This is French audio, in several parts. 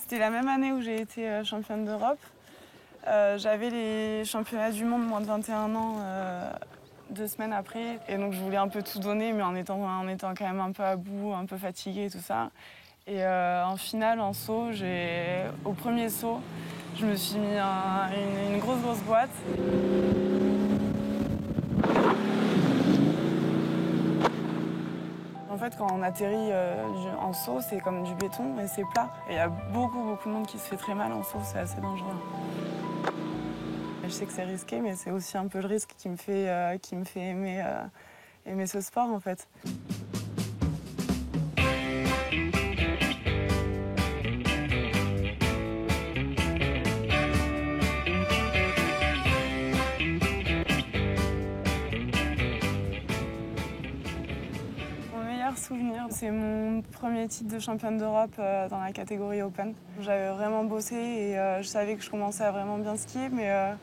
C'était la même année où j'ai été championne d'Europe. J'avais les championnats du monde moins de 21 ans 2 semaines après. Et donc je voulais un peu tout donner, mais en étant quand même un peu à bout, un peu fatiguée et tout ça. Et en finale, en saut, au premier saut, je me suis mis une grosse boîte. En fait, quand on atterrit en saut, c'est comme du béton et c'est plat. Et il y a beaucoup de monde qui se fait très mal en saut, c'est assez dangereux. Je sais que c'est risqué, mais c'est aussi un peu le risque qui me fait aimer ce sport, en fait. Mon meilleur souvenir, c'est mon premier titre de championne d'Europe dans la catégorie Open. J'avais vraiment bossé et je savais que je commençais à vraiment bien skier, mais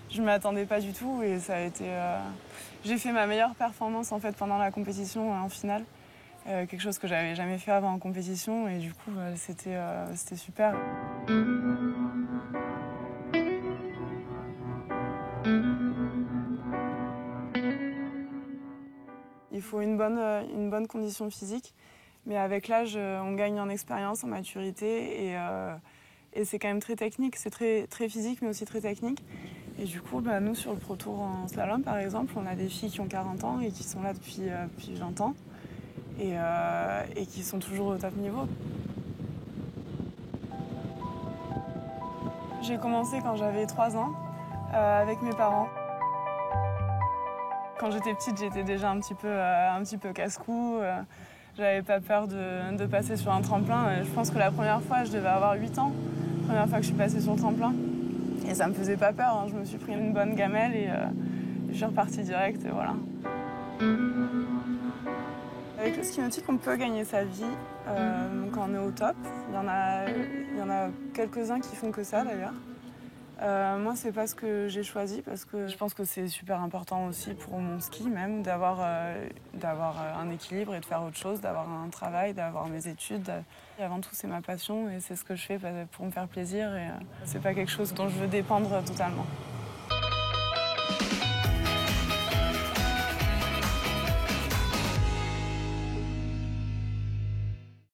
je ne m'y attendais pas du tout et ça a été... J'ai fait ma meilleure performance en fait pendant la compétition en finale. Quelque chose que j'avais jamais fait avant en compétition et du coup c'était super. Il faut une bonne condition physique, mais avec l'âge on gagne en expérience, en maturité et c'est quand même très technique. C'est très physique mais aussi très technique. Et du coup, nous, sur le Pro Tour en slalom, par exemple, on a des filles qui ont 40 ans et qui sont là depuis 20 ans et qui sont toujours au top niveau. J'ai commencé quand j'avais 3 ans avec mes parents. Quand j'étais petite, j'étais déjà un petit peu casse-cou. J'avais pas peur de passer sur un tremplin. Je pense que la première fois, je devais avoir 8 ans. La première fois que je suis passée sur le tremplin. Et ça me faisait pas peur, hein. Je me suis pris une bonne gamelle et je suis repartie direct et voilà. Avec le ski nautique, on peut gagner sa vie quand on est au top. Il y en a quelques-uns qui font que ça d'ailleurs. Moi, c'est pas ce que j'ai choisi parce que je pense que c'est super important aussi pour mon ski même d'avoir un équilibre et de faire autre chose, d'avoir un travail, d'avoir mes études. Et avant tout, c'est ma passion et c'est ce que je fais pour me faire plaisir et c'est pas quelque chose dont je veux dépendre totalement.